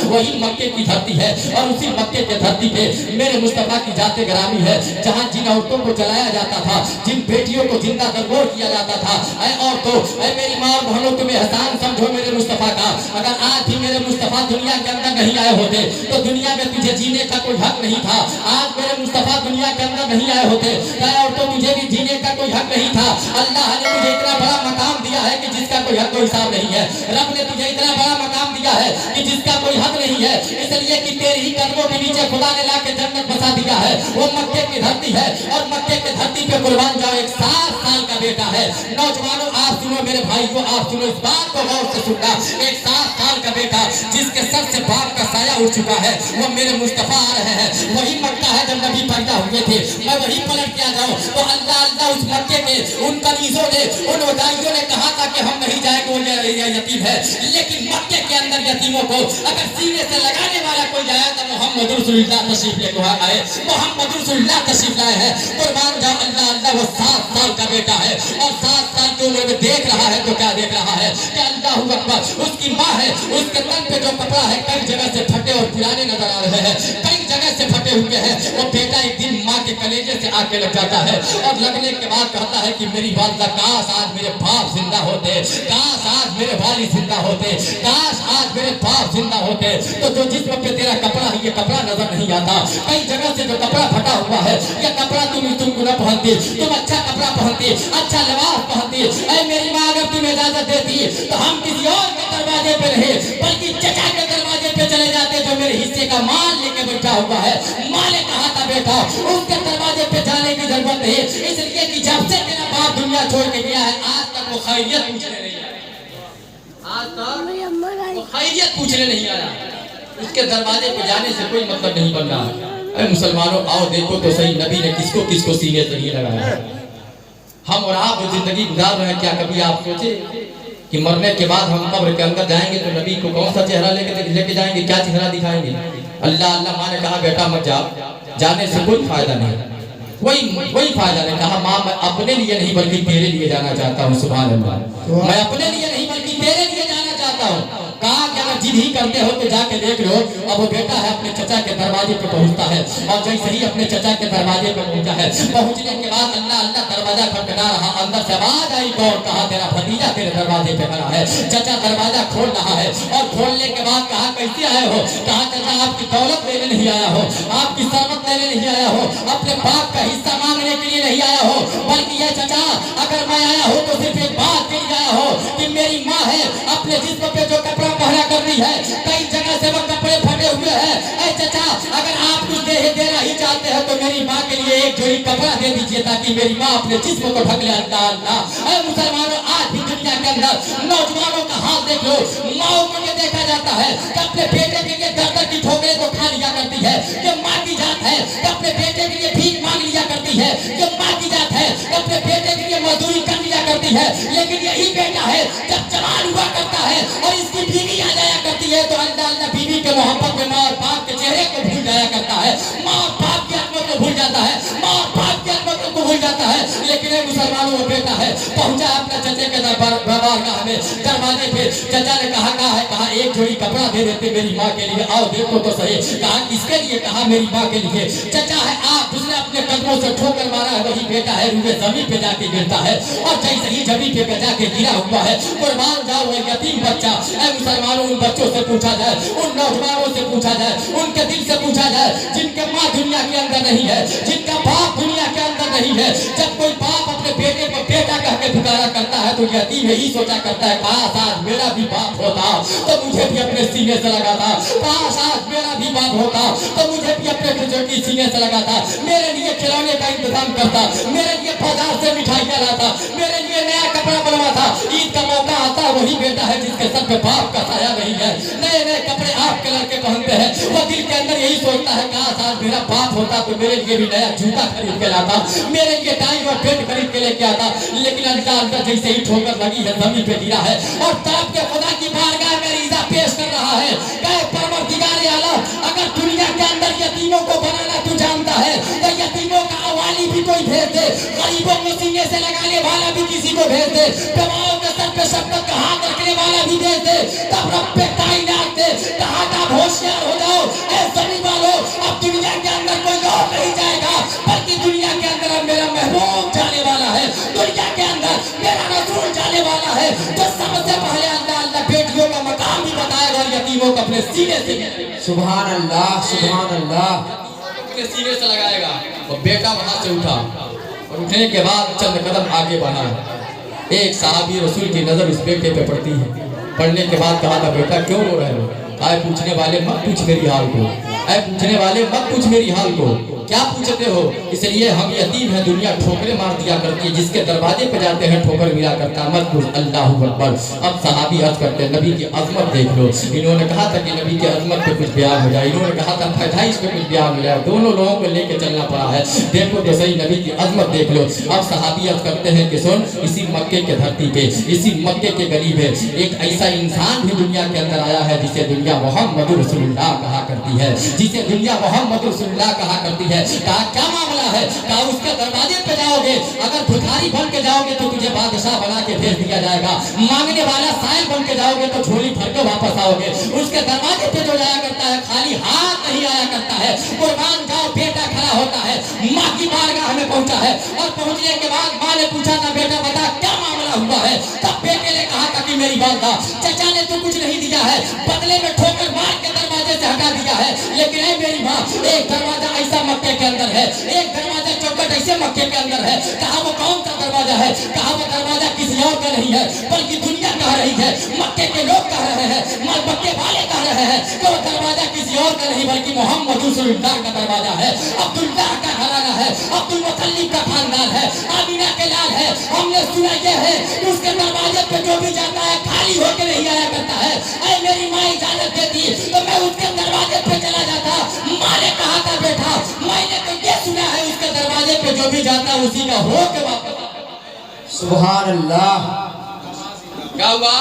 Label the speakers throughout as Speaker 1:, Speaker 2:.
Speaker 1: वही मक्के की धरती है और उसी मक्के के धरती पे मेरे मुस्तफा की जाते ग्रामी है, जहाँ जिन औरतों को जलाया जाता था, जिन बेटियों को जिंदा दरगोर किया जाता था। ऐ औरतों, ऐ मेरी माँ और बहनों, तुम्हें एहसान समझो मेरे मुस्तफा का। अगर आज भी मेरे मुस्तफा दुनिया के अंदर नहीं आए होते तो दुनिया में तुझे जीने का कोई हक नहीं था। आज मेरे मुस्तफा दुनिया के अंदर नहीं आए होते तो तुझे भी जीने का कोई हक नहीं था। अल्लाह ने तुझे इतना बड़ा मकाम दिया है कि जिसका कोई हक कोई हिसाब नहीं है। रब ने तुझे इतना बड़ा मकाम दिया है कि जिसका कोई हक नहीं है, इसलिए कि तेरे ही कदमों के नीचे खुदा ने लाके जन्नत बसा दिया है। वो मक्के की धरती है और मक्के की धरती पे कुर्बान जाओ एक 7 साल का बेटा है। नौजवानों आप सुनो, मेरे भाई को आप सुनो, इस बात को गौर से सुनना। एक 7 साल का बेटा जिसके सर से बाप का साया उठ चुका है, वो मेरे मुस्तफा आ रहे हैं। वही मक्का है जब नबी पैदा हुए थे। मैं वही पलट के आ जाऊं तो अल्लाह अल्लाह उस मक्के के उन कनीजों ने, उन वदाइयों ने कहा था कि हम नहीं जाएंगे, वो यतीम है। लेकिन मक्के के अंदर यतीमों को अगर सीने से लगाने वाला कोई जाए तो मोहम्मद रसूलुल्लाह तशरीफ लेकर आए, मोहम्मद रसूलुल्लाह तशरीफ लाए हैं। कुर्बान जाओ अल्लाह अल्लाह, वो 7 साल का बेटा है और 7 साल की उम्र में देख रहा है तो क्या देख रहा है कि अल्लाहू अकबर, उसकी माँ है, उसके तन पे जो कपड़ा है कई जगह से फटे और पुराने नजर आ रहे हैं, कई जगह से फटे हुए हैं। वो बेटा एक दिन माँ के कलेजे से आके लग जाता है और लगने के बाद कहता है कि मेरी वालिदा, काश आज मेरे बाप जिंदा होते, काश आज मेरे वालिद जिंदा होते, काश आज मेरे बाप जिंदा होते। तो जो जिस्म पे तेरा कपड़ा है ये कपड़ा नजर नहीं आता, कई जगह से जो कपड़ा फटा हुआ है ये कपड़ा तुमको न पहनती, तुम अच्छा कपड़ा पहनती, अच्छा लिबास पहनती। ऐ मेरी माँ, अगर तुम इजाजत देती तो हम किसी और के दरवाजे पे नहीं बल्कि चचा के दरवाजे पे चले जाते जो मेरे हिस्से का माल लेके बैठा हुआ है। माँ ने कहा था बेटा उसके दरवाजे पे जाने की जरूरत नहीं, इसलिए कि जब से तेरा बाप दुनिया छोड़ के गया है आज तक वो खैरियत पूछने नहीं आया, आज तक वो खैरियत पूछने नहीं आया। उसके दरवाजे पे जाने से कोई मतलब नहीं बन रहा। अरे मुसलमानों आओ देखो तो सही, नबी ने किसको किसको सीने से नहीं लगाया। हम और आप जो जिंदगी गुजार रहे हैं, क्या कभी आप सोचे कि मरने के बाद हम कब्र के अंदर जाएंगे तो नबी को कौन सा चेहरा लेके जाएंगे, क्या चेहरा दिखाएंगे? अल्लाह अल्लाह, माँ ने कहा बेटा मत जाओ, जाने से कोई फायदा नहीं, कोई फायदा नहीं। कहा माँ मैं अपने लिए नहीं बल्कि तेरे लिए जाना चाहता हूँ। सुभान अल्लाह, मैं अपने लिए नहीं बल्कि तेरे लिए जाना चाहता हूँ। कहा कि अगर जिद ही करते हो तो जाके देख लो। अब वो बेटा है अपने चचा के दरवाजे पे पहुंचता है और जैसे ही अपने चचा के दरवाजे पे पहुंचा है, पहुंचने के बाद अल्लाह अल्लाह दरवाजा खटखटा रहा, अंदर से आवाज आई कौन? कहा तेरा भतीजा तेरे दरवाजे पे खड़ा है। चचा दरवाजा खोल रहा है और खोलने के बाद कहा कैसे आए हो? कहा चचा आपकी दौलत लेने नहीं आया हो, आपकी सरमत लेने नहीं आया हो, अपने बाप का हिस्सा मांगने के लिए नहीं आया हो, बल्कि ये चचा अगर मैं आया हो तो सिर्फ एक बात के लिए आया हो कि मेरी माँ है अपने जिस्म पे जो कपड़ा पहना करती है, कई जगह से वो कपड़े फटे हुए हैं। ऐ चचा अगर आप कुछ देना ही चाहते हैं तो मेरी माँ के लिए एक जोड़ी कपड़ा दे दीजिए ताकि मेरी माँ अपने जिस्म को ढक ले। अल्लाह अल्लाह। ऐ मुसलमानों आज भी दुनिया के अंदर नौजवानों का हाल देख लो, माओ को ये देखा जाता है कि अपने बेटे के लिए दर की ठोकरें तो खा लिया करती है, ये माँ की जात है। अपने बेटे के लिए भीख मांग लिया करती है, ये माँ की जात है। अपने बेटे के लिए मजदूरी कर लिया करती है, लेकिन यही बेटा है जब जवान हुआ करता है और इसकी बीवी आ जाया करती है तो अल्लाह अल्लाह बीवी के मोहब्बत में माँ और बाप के चेहरे को भूल जाया करता है, माँ और बाप की अजमत को भूल जाता है, माँ और बाप की अजमत को भूल जाता है। लेकिन ये मुसलमानों वो बेटा है पहुंचा अपने चचे के दरबारगाह में, दरवाजे पे चचा ने कहा है, कहा एक जोड़ी कपड़ा दे देते मेरी माँ के लिए, आओ देखो तो सही। कहा किसके लिए? कहा मेरी माँ के लिए। चचा है आप, जिसने अपने कदमों से ठोकर मारा है वही बेटा है, रूबे जमीन पे जाके गिरता है और जैसे ही जमीन पे जाके गिरा हुआ है कुर्बान जाओ वो यतीम बच्चा। ऐ मुसलमानों उन बच्चों से पूछा जाए, उन नौजवानों से पूछा जाए, उनके दिल से पूछा जाए जिनके माँ दुनिया के अंदर नहीं है, जिनका बाप दुनिया के अंदर नहीं है। जब कोई बाप अपने बेटे को बेटा कह के पुकारा करता है तो यतीम यही सोचा करता है काश आज मेरा भी बाप होता तो मुझे भी अपने सीने से लगाता, काश आज मेरा भी बाप होता तो मुझे भी अपने बुजुर्ग की सीने से लगाता, मेरे लिए खिलौने का इंतजाम करता, मेरे लिए बाजार से मिठाइयाँ लाता, मेरे लिए नया कपड़ा बनवाता। ईद का मौका आता वही बेटा है जिसके सर पे बाप का साया नहीं है, नए नए कपड़े आपके लड़के पहनते हैं, वो दिल के अंदर यही सोचता है काश आज मेरा बाप होता तो मेरे लिए भी नया जूता खरीद के लाता, मेरे लिए टाई और पेंट खरीद के लेके आता। लेकिन अल्लाह जैसे ही ठोकर लगी है जमीन पे गिरा है और तड़प के खुदा की बारगाह में रीज़ा पेश कर रहा है, कहे परवरदिगार आलम अगर दुनिया के अंदर यतीमों को बनाना तू जानता है तो यतीमों का अवाली भी कोई भेज दे, गरीबों को सीने से लगाने वाला भी किसी को भेज दे, बेवाओं के सर पे शफकत का हाथ रखने वाला भी दे दे, तब रब पे कायनात दे। कहा था होशियार हो जाओ ऐ ज़मीन वालों, अब दुनिया के अंदर कोई और नहीं जाएगा, बल्कि दुनिया के अंदर अब मेरा महबूब जाने वाला है, दुनिया के अंदर मेरा रसूल जाने वाला है, जो सबसे पहले अल्लाह अल्लाह बेटियों का मकाम भी बताएगा और यतीमों को अपने सीने से, सुभान अल्लाह सुभान अल्लाह, अपने सीने से लगाएगा। और बेटा वहां से उठा और उठने के बाद चंद कदम आगे बढ़ा। एक सहाबी रसूल की नजर उस बेटे पे पड़ती है। पढ़ने के बाद कहा था बेटा क्यों रो रहे हो? आए पूछने वाले मत पूछ मेरी हाल को, आए पूछने वाले मत पूछ मेरी हाल को, क्या पूछते हो? इसलिए हम यतीम हैं, दुनिया ठोकरे मार दिया करती है, जिसके दरवाजे पे जाते हैं ठोकर मिला करता है, मत पूछ। अल्लाह अकबर। अब सहाबी अर्ज करते हैं नबी की अजमत देख लो। इन्होंने कहा था कि नबी की अजमत पे कुछ बयान हो जाए, इन्होंने कहा था पैदाइश पे कुछ बयान हो जाए, दोनों लोगों को लेके चलना पड़ा है। देखो तो सही नबी की अजमत देख लो। अब सहाबी अर्ज करते हैं कि सुन, इसी मक्के के धरती पे, इसी मक्के के गली में एक ऐसा इंसान भी दुनिया के अंदर आया है जिसे दुनिया मोहम्मद रसूलुल्लाह कहा करती है, जिसे दुनिया मोहम्मद रसूलुल्लाह कहा करती है। कहा क्या मामला है? कहा उसके दरवाजे पे जाओगे, अगर भिखारी बन के जाओगे तो तुझे बादशाह बना के भेज दिया जाएगा, मांगने वाला साइल बन के जाओगे तो झोली भर के वापस आओगे। उसके दरवाजे पे जो जाया करता है खाली हाथ नहीं आया करता है। कुर्बान जाओ बेटा खड़ा होता है, माँ की बारगाह में पहुंचा है और पहुंचने के बाद माँ ने पूछा था बेटा बता क्या मामला हुआ है? तब बेटे ने कहा था कि मेरी वालदा चचा ने तो कुछ नहीं दिया है, बदले में ठोकर मार के दरवाजे से हटा दिया है, लेकिन है मेरी माँ एक दरवाजा ऐसा मक्के के अंदर है, एक दरवाजा चौकट ऐसे मक्के के अंदर है। कहा वो कौन सा दरवाजा है? कहा वो दरवाजा किसी और का नहीं है बल्कि दुनिया कह रही है, मक्के के लोग कह रहे हैं, मक्के वाले कह रहे हैं कि वो दरवाजा किसी और का नहीं बल्कि मोहम्मद रसूलुल्लाह का दरवाजा है, अब्दुल्लाह का घराना है, अब्दुल मुत्तलिब का खानदान है, आमिना के लाल है। हमने सुना ये है कि उसके दरवाजे पे जो भी जाता है खाली होकर नहीं आया करता है। ऐ मेरी माँ इजाजत देती तो मैं उसके दरवाजे पे चला जाता। माँ ने कहा था बेटा मैंने तो ये सुना है उसके दरवाजे पे जो भी जाता है उसी का हो के वापस। सुभान अल्लाह। क्या हुआ?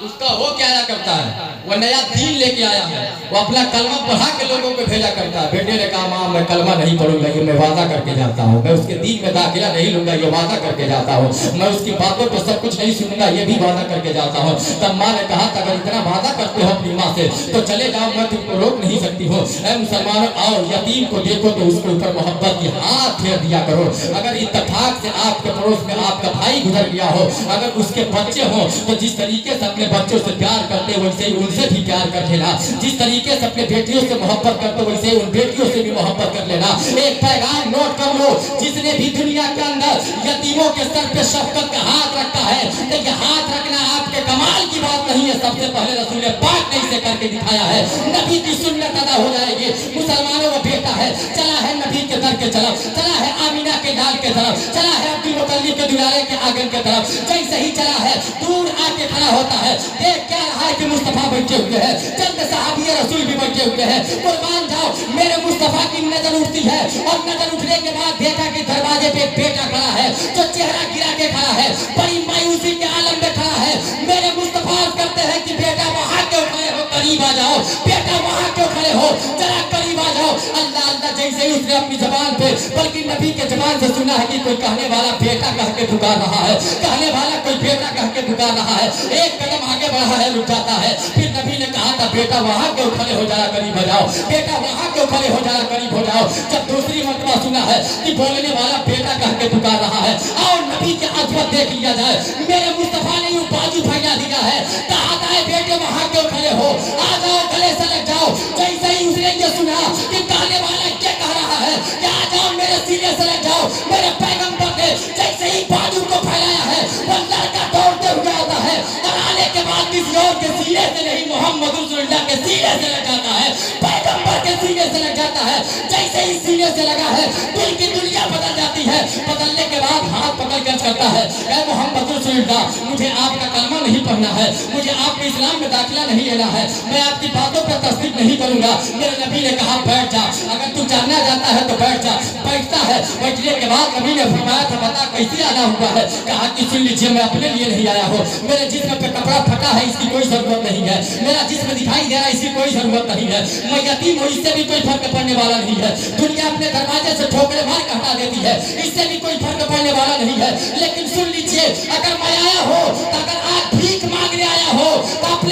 Speaker 1: उसका हो क्या आया करता है? वो नया दीन लेके आया है, वो अपना कलमा पढ़ा के लोगों को भेजा करता है। बेटे ने कहा माँ मैं कलमा नहीं पढ़ूंगा, ये मैं वादा करके जाता हूँ, मैं उसके दीन में दाखिला नहीं लूंगा, ये वादा करके जाता हूँ, मैं उसकी बातों पे सब कुछ नहीं सुनूंगा, ये भी वादा करके जाता हूँ। तब माँ ने कहा था अगर इतना वादा करते हो अपनी माँ से तो चले जाओ, मैं तुमको रोक नहीं सकती हूँ। मुसलमानों आओ यतीम को देखो तो उसके ऊपर मोहब्बत की हाथ फेर दिया करो। अगर इत्तेफाक से आपके पड़ोस में आपका भाई गुजर गया हो, अगर उसके बच्चे हो तो जिस तरीके से अपने बच्चों से प्यार करते वैसे ही उनसे भी प्यार कर लेना, जिस तरीके से अपने बेटियों से मोहब्बत करते वैसे ही उन बेटियों से भी मोहब्बत कर लेना। एक पैगाम नोट कर लो, जिसने भी दुनिया के अंदर यतीमों के सर पे शफकत का हाथ रखा है, तो ये हाथ रखना आपके कमाल की बात नहीं है, सबसे पहले रसूल पाक ने इसे करके दिखाया है, नबी की सुन्नत अदा हो जाएगी। मुसलमानों वो बेटा है, चला है नबी के दर के तरफ, चला है आमिना के लाल के तरफ, चला है अब्दुल मुत्तलिब के दुलारे के आंगन के तरफ, जैसे ही चला है दूर आके खड़ा होता है, देख क्या रहा है कि मुस्तफा बैठे हुए हैं, चंद सहाबी रसूल भी बैठे हुए हैं। कुर्बान जाओ मेरे मुस्तफा की नजर उठती है और नजर उठने के बाद देखा कि दरवाजे पे बेटा खड़ा है जो चेहरा गिरा के खड़ा है, बड़ी मायूसी के आलम में खड़ा है। मेरे मुस्तफा करते हैं कि बेटा वहां क्यों खड़े हो, करीब आ जाओ, बेटा वहां क्यों खड़े हो, जरा करीब आ जाओ। अल्लाह अल्लाह जैसे ही उसने अपनी जबान पे बल्कि नबी के जबान से सुना है कि कोई कहने वाला बेटा कह के पुकार रहा है, कहने वाला कोई बेटा कह के पुकार रहा है, एक कदम आगे बढ़ा है रुक जाता है। फिर नबी ने कहा था बेटा वहां क्यों खड़े हो जरा करीब हो जाओ, बेटा वहां क्यों खड़े हो जरा करीब हो जाओ। जब दूसरी मरतबा सुना है कि बोलने वाला बेटा कह के पुकार रहा है, आओ नबी के अजमत देख लिया जाए। मेरे मुस्तफा ने यूं बाजू फैला दिया है, कहा था बेटे वहां क्यों खड़े हो, आ जाओ गले से लग जाओ। जैसे ही उसने ये सुना कि कहने वाला क्या कह रहा है कि आ जाओ मेरे सीने से लग जाओ, मेरे पैगंबर ने जैसे ही बाजू को फैलाया है वो लड़का दौड़ते हुए आता है और आने के बाद किसी और के सीने से नहीं मोहम्मद रसूलुल्लाह के सीने से लग जाता है, पैगंबर के सीने से लग जाता है। जैसे ही सीने से लगा है दिल की दुनिया बदल जाती है, बदलने के बाद हाथ पकड़ कर करता है ऐ मोहम्मद रसूलुल्लाह मुझे आपका कलमा नहीं पढ़ना है, मुझे आपके इस्लाम में दाखिला नहीं लेना है, मैं आपकी बातों पर तस्दीक नहीं करूंगा। मेरे नबी ने कहा बैठ जा, अगर तू जानना चाहता है तो बैठ जा। बैठता है, बैठने के बाद नबी ने फरमाया था बता कैसे आना हुआ है। कहा कि सुन लीजिए मैं अपने लिए नहीं आया हूँ, मेरे जिस्म पे कपड़ा फटा है इसकी कोई जरूरत नहीं है, मेरा जिस्म दिखाई दे रहा है इसकी कोई जरूरत नहीं है, मैं यतीम हूँ इससे भी कोई फर्क पड़ने वाला नहीं है, दुनिया अपने दरवाजे से ठोकरे मार के हटा देती है इससे भी कोई फर्क पड़ने वाला नहीं है। लेकिन सुन लीजिए अगर मैं आया हो तो अगर आज भी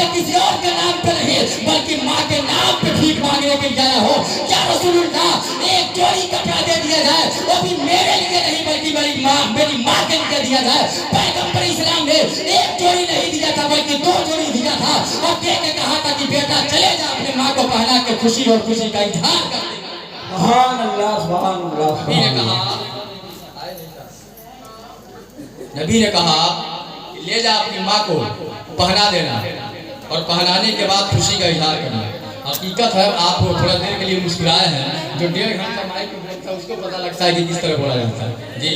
Speaker 1: या किसी और के नाम पे नहीं बल्कि माँ के नाम पे भीख मांगने के लिए आया हो। या रसूलुल्लाह एक जोड़ी कपड़ा दे दिया जाए, वो भी मेरे लिए नहीं बल्कि मेरी माँ के लिए दिया जाए। पैगंबर इस्लाम ने एक जोड़ी नहीं दिया था बल्कि 2 जोड़ी दिया था और दे के कहा था कि बेटा चले जा अपने माँ को पहना के खुशी और खुशी का इजहार कर दे।
Speaker 2: सुभान अल्लाह, सुभान अल्लाह।
Speaker 1: नबी ने कहा ले जा अपनी माँ को पहना देना और पहनाने के बाद खुशी का इजहार करना। हकीकत है आप थोड़ा देर के लिए मुस्कुराए हैं, जो 1.5 घंटा माइक पे बोलता है उसको पता लगता है कि किस तरह बोला जाता है जी,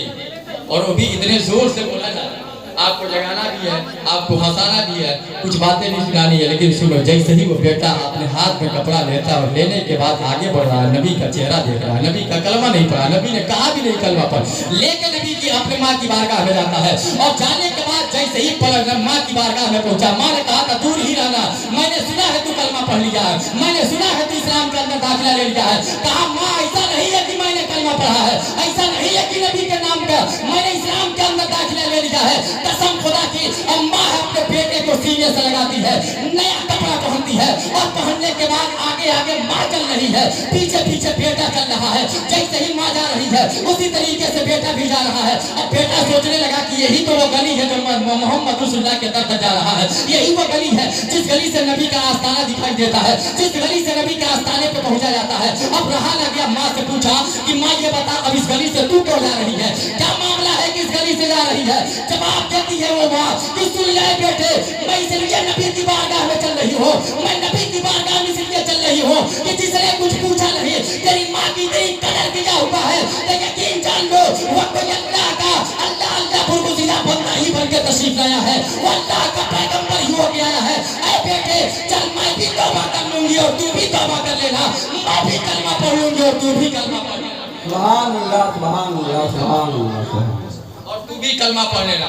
Speaker 1: और वो भी इतने जोर से बोला जाता है। आपको जगाना भी है, आपको हंसाना भी है, कुछ बातें नहीं सुनानी है, लेकिन सुनो जैसे ही वो बेटा अपने हाथ में कपड़ा लेता है और लेने के बाद आगे बढ़ रहा है, नबी का चेहरा देख रहा है, नबी का कलमा नहीं पढ़ा, नबी ने कहा भी नहीं कलमा पढ़, लेके नबी की अपने माँ की बारगाह में जाता है और जाने के बाद जैसे ही पलट माँ की बारगाह में पहुंचा, माँ ने कहा था दूर ही रहना, मैंने सुना है तू कलमा पढ़ लिया है, मैंने सुना है तू इस्लाम के अंदर दाखिला ले लिया है। कहा माँ ऐसा नहीं है कि मैंने कलमा पढ़ा है, ऐसा नहीं है कि नबी के नाम का मैंने इस्लाम के अंदर दाखिला ले लिया है। कसम खुदा की अम्मा अपने बेटे को सीने से लगाती है, नया कपड़ा पहनती है और पहनने के बाद आगे आगे माँ चल रही है, पीछे पीछे बेटा चल रहा है। जैसे ही माँ जा रही है उसी तरीके से बेटा भी जा रहा है। अब बेटा सोचने लगा कि यही तो वो गली है जो मोहम्मद रसूलुल्लाह के तरफ जा रहा है, यही वो गली है जिस गली से नबी का आस्थाना दिखाई देता है, जिस गली से नबी के आस्थाने पे पहुंचा जाता है। अब रहा लग गया, माँ से पूछा कि माँ ये बता अब इस गली से तू क्यों जा रही है, क्या मामला है कि इस गली से जा रही है। जवाब देती है वो माँ कि सुन ले बेटे, मैं इसलिए नबी की बारगाह में चल रही हूँ, मैं नबी की बारगाह में इसलिए चल रही हूँ कि जिसने कुछ पूछा नहीं, तेरी माँ की तेरी कदर किया हुआ है, तो यकीन जान लो वो कोई अल्लाह का अल्लाह बुरगुज़िया बंदा ही बन के तशरीफ लाया है, वो अल्लाह का पैगंबर ही हो के आया है। ऐ बेटे चल मैं भी तौबा कर लूंगी और तू भी तौबा कर लेना, मैं भी कलमा पढ़ लूंगी और तू भी कलमा पढ़ लेना।
Speaker 2: सुभान अल्लाह, सुभान अल्लाह, सुभान अल्लाह,
Speaker 1: और तू भी कलमा पढ़ लेना।